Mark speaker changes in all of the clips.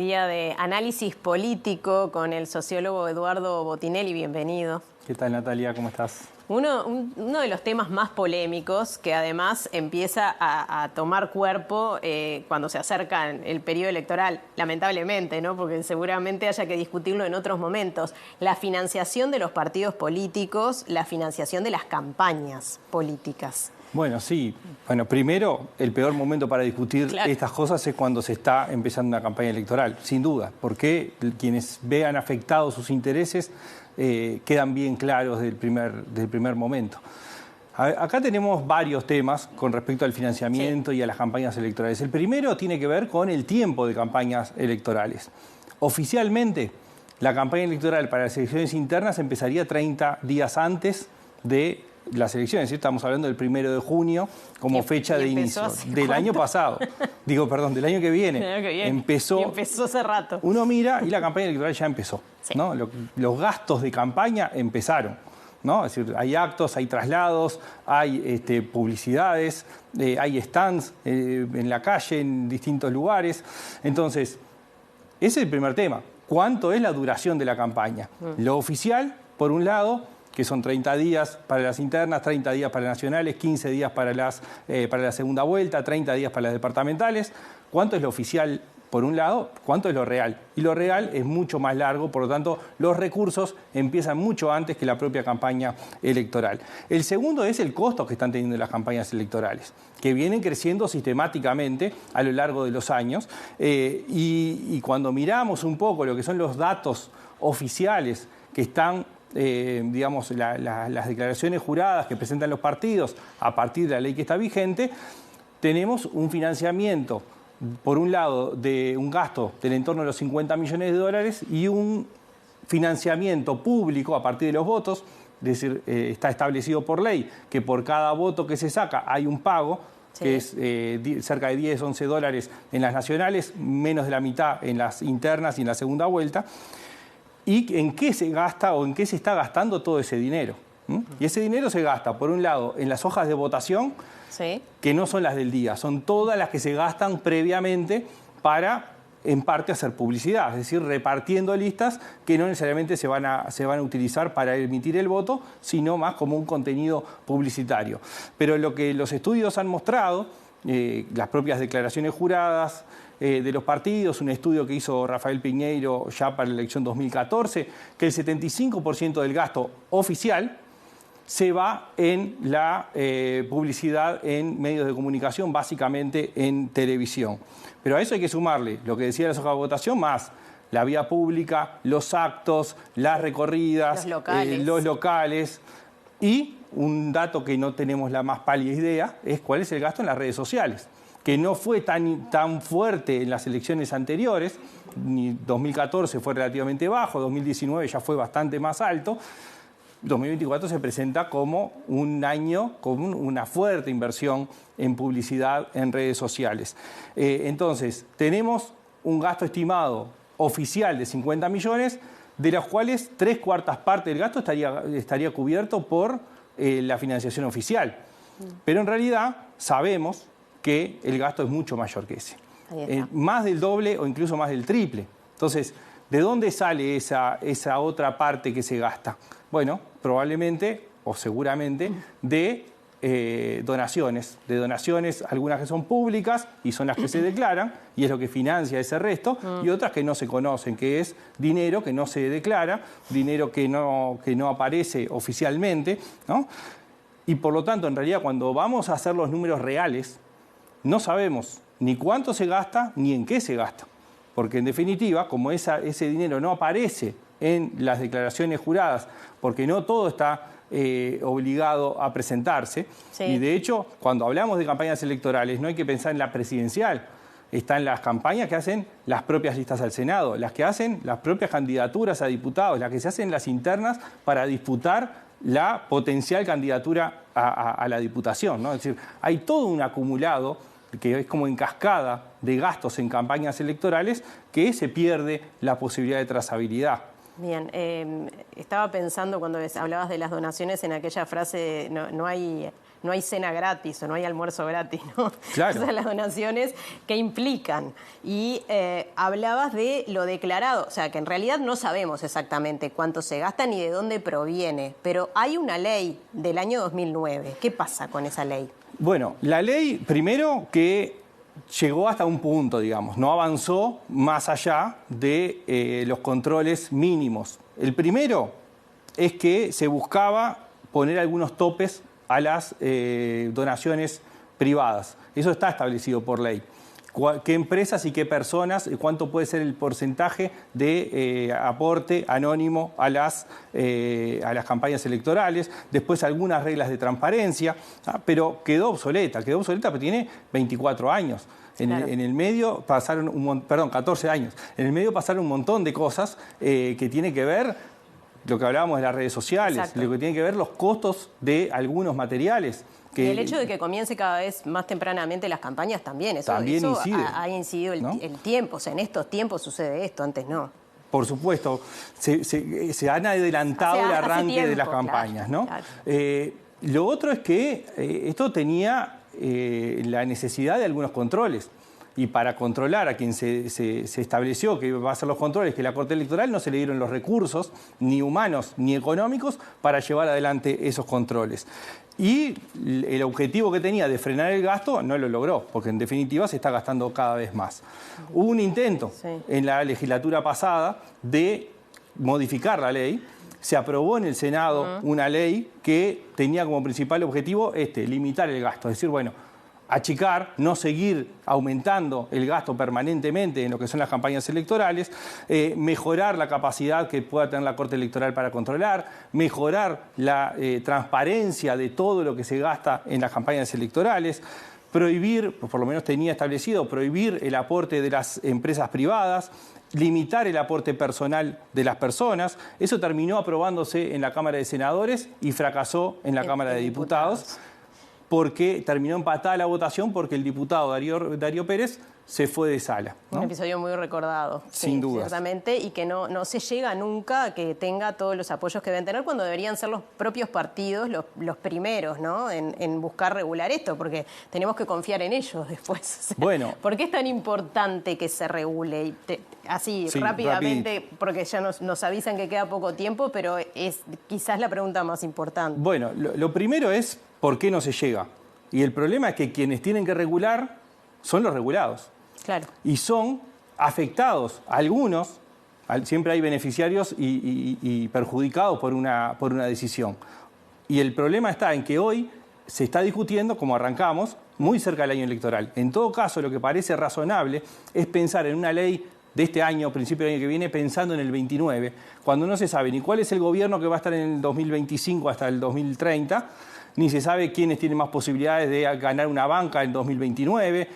Speaker 1: Día de análisis político con el sociólogo Eduardo Botinelli. Bienvenido.
Speaker 2: ¿Qué tal, Natalia? ¿Cómo estás?
Speaker 1: Uno de los temas más polémicos que además empieza a tomar cuerpo cuando se acerca el periodo electoral, lamentablemente, ¿no? Porque seguramente haya que discutirlo en otros momentos. La financiación de los partidos políticos, la financiación de las campañas políticas.
Speaker 2: Bueno, sí. Bueno, primero, el peor momento para discutir estas cosas es cuando se está empezando una campaña electoral, sin duda, porque quienes vean afectados sus intereses quedan bien claros del primer momento. Acá tenemos varios temas con respecto al financiamiento y a las campañas electorales. El primero tiene que ver con el tiempo de campañas electorales. Oficialmente, la campaña electoral para las elecciones internas empezaría 30 días antes de las elecciones, ¿sí? Estamos hablando del 1 de junio como fecha de inicio del año pasado. Del año que viene. Empezó
Speaker 1: hace rato.
Speaker 2: Uno mira y la campaña electoral ya empezó, sí, ¿no? Los gastos de campaña empezaron, ¿no? Es decir, hay actos, hay traslados, hay publicidades, hay stands en la calle, en distintos lugares. Entonces, ese es el primer tema. ¿Cuánto es la duración de la campaña? Lo oficial, por un lado, que son 30 días para las internas, 30 días para las nacionales, 15 días para la segunda vuelta, 30 días para las departamentales. ¿Cuánto es lo oficial por un lado? ¿Cuánto es lo real? Y lo real es mucho más largo, por lo tanto, los recursos empiezan mucho antes que la propia campaña electoral. El segundo es el costo que están teniendo las campañas electorales, que vienen creciendo sistemáticamente a lo largo de los años. Y cuando miramos un poco lo que son los datos oficiales que están las declaraciones juradas que presentan los partidos a partir de la ley que está vigente, tenemos un financiamiento, por un lado, de un gasto del entorno de los 50 millones de dólares y un financiamiento público a partir de los votos, es decir, está establecido por ley que por cada voto que se saca hay un pago, sí, que es cerca de 10, 11 dólares en las nacionales, menos de la mitad en las internas y en la segunda vuelta. ¿Y en qué se gasta o en qué se está gastando todo ese dinero? Y ese dinero se gasta, por un lado, en las hojas de votación, sí, que no son las del día, son todas las que se gastan previamente para, en parte, hacer publicidad, es decir, repartiendo listas que no necesariamente se van a utilizar para emitir el voto, sino más como un contenido publicitario. Pero lo que los estudios han mostrado, las propias declaraciones juradas de los partidos, un estudio que hizo Rafael Piñeiro ya para la elección 2014, que el 75% del gasto oficial se va en la publicidad en medios de comunicación, básicamente en televisión. Pero a eso hay que sumarle lo que decía la hoja de votación, más la vía pública, los actos, las recorridas, los locales y un dato que no tenemos la más pálida idea es cuál es el gasto en las redes sociales, que no fue tan fuerte en las elecciones anteriores. 2014 fue relativamente bajo, 2019 ya fue bastante más alto. 2024 se presenta como un año con una fuerte inversión en publicidad en redes sociales. Entonces, tenemos un gasto estimado oficial de 50 millones, de los cuales 3/4 partes del gasto estaría cubierto por la financiación oficial. Pero en realidad sabemos que el gasto es mucho mayor que ese. Más del doble o incluso más del triple. Entonces, ¿de dónde sale esa otra parte que se gasta? Bueno, probablemente o seguramente de donaciones, algunas que son públicas y son las que se declaran y es lo que financia ese resto, y otras que no se conocen, que es dinero que no se declara, dinero que no aparece oficialmente, ¿no? Y por lo tanto, en realidad, cuando vamos a hacer los números reales, no sabemos ni cuánto se gasta ni en qué se gasta. Porque en definitiva, como ese dinero no aparece en las declaraciones juradas, porque no todo está obligado a presentarse, sí, y de hecho, cuando hablamos de campañas electorales, no hay que pensar en la presidencial. Están las campañas que hacen las propias listas al Senado, las que hacen las propias candidaturas a diputados, las que se hacen las internas para disputar la potencial candidatura a la diputación, ¿no? Es decir, hay todo un acumulado que es como en cascada de gastos en campañas electorales que se pierde la posibilidad de trazabilidad.
Speaker 1: Bien, estaba pensando cuando hablabas de las donaciones en aquella frase, no hay no hay cena gratis o no hay almuerzo gratis, ¿no?
Speaker 2: Claro.
Speaker 1: O sea, las donaciones que implican. Y hablabas de lo declarado, o sea, que en realidad no sabemos exactamente cuánto se gasta ni de dónde proviene, pero hay una ley del año 2009. ¿Qué pasa con esa ley?
Speaker 2: Bueno, la ley, primero que llegó hasta un punto, digamos, no avanzó más allá de los controles mínimos. El primero es que se buscaba poner algunos topes a las donaciones privadas. Eso está establecido por ley. ¿Qué empresas y qué personas, cuánto puede ser el porcentaje de aporte anónimo a las campañas electorales? Después algunas reglas de transparencia, pero quedó obsoleta, pero tiene 24 años.
Speaker 1: Claro.
Speaker 2: En el medio pasaron 14 años. En el medio pasaron un montón de cosas que tiene que ver lo que hablábamos de las redes sociales,
Speaker 1: Exacto.
Speaker 2: lo que tiene que ver los costos de algunos materiales.
Speaker 1: Y el hecho de que comience cada vez más tempranamente las campañas también, eso
Speaker 2: incide,
Speaker 1: ha incidido
Speaker 2: ¿no?
Speaker 1: el tiempo. O sea, en estos tiempos sucede esto, antes no.
Speaker 2: Por supuesto, se han adelantado el arranque de las campañas,
Speaker 1: claro,
Speaker 2: ¿no?
Speaker 1: Claro.
Speaker 2: Lo otro es que esto tenía la necesidad de algunos controles. Y para controlar a quien se estableció que iba a hacer los controles, que la Corte Electoral, no se le dieron los recursos, ni humanos ni económicos, para llevar adelante esos controles. Y el objetivo que tenía de frenar el gasto no lo logró, porque en definitiva se está gastando cada vez más. Hubo un intento en la legislatura pasada de modificar la ley. Se aprobó en el Senado una ley que tenía como principal objetivo limitar el gasto. Es decir, bueno, achicar, no seguir aumentando el gasto permanentemente en lo que son las campañas electorales, mejorar la capacidad que pueda tener la Corte Electoral para controlar, mejorar la transparencia de todo lo que se gasta en las campañas electorales, prohibir, por lo menos tenía establecido, prohibir el aporte de las empresas privadas, limitar el aporte personal de las personas. Eso terminó aprobándose en la Cámara de Senadores y fracasó en la Cámara de Diputados, porque terminó empatada la votación porque el diputado Darío Pérez se fue de sala, ¿no?
Speaker 1: Un episodio muy recordado.
Speaker 2: Sin duda.
Speaker 1: Ciertamente, y que no se llega nunca a que tenga todos los apoyos que deben tener cuando deberían ser los propios partidos los primeros, ¿no? en buscar regular esto, porque tenemos que confiar en ellos después.
Speaker 2: Bueno.
Speaker 1: ¿Por qué es tan importante que se regule? Y así, rápidamente, porque ya nos avisan que queda poco tiempo, pero es quizás la pregunta más importante.
Speaker 2: Bueno, lo primero es ¿por qué no se llega? Y el problema es que quienes tienen que regular son los regulados.
Speaker 1: Claro.
Speaker 2: Y son afectados, algunos, siempre hay beneficiarios y perjudicados por una decisión. Y el problema está en que hoy se está discutiendo, como arrancamos, muy cerca del año electoral. En todo caso, lo que parece razonable es pensar en una ley de este año, principio del año que viene, pensando en el 29, cuando no se sabe ni cuál es el gobierno que va a estar en el 2025 hasta el 2030, ni se sabe quiénes tienen más posibilidades de ganar una banca en 2029,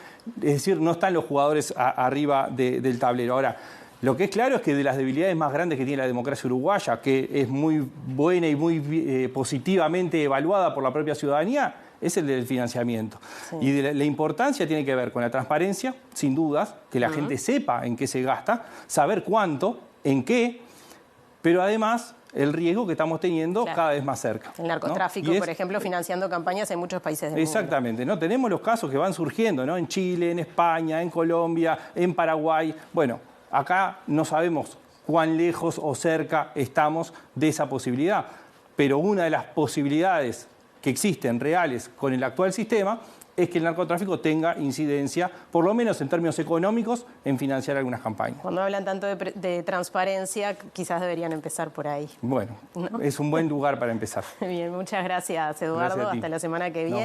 Speaker 2: es decir, no están los jugadores arriba del tablero. Ahora, lo que es claro es que de las debilidades más grandes que tiene la democracia uruguaya, que es muy buena y muy positivamente evaluada por la propia ciudadanía, es el del financiamiento. Sí. Y la importancia tiene que ver con la transparencia, sin dudas, que la gente sepa en qué se gasta, saber cuánto, en qué, pero además el riesgo que estamos teniendo cada vez más cerca.
Speaker 1: El narcotráfico, ¿no? Por ejemplo, financiando campañas en muchos países del mundo.
Speaker 2: Exactamente, ¿no? Tenemos los casos que van surgiendo, ¿no? En Chile, en España, en Colombia, en Paraguay. Bueno, acá no sabemos cuán lejos o cerca estamos de esa posibilidad, pero una de las posibilidades que existen reales con el actual sistema es que el narcotráfico tenga incidencia, por lo menos en términos económicos, en financiar algunas campañas.
Speaker 1: Cuando hablan tanto de transparencia, quizás deberían empezar por ahí.
Speaker 2: Bueno, ¿no? Es un buen lugar para empezar.
Speaker 1: Bien, muchas gracias, Eduardo.
Speaker 2: Gracias a ti.
Speaker 1: Hasta la semana que viene.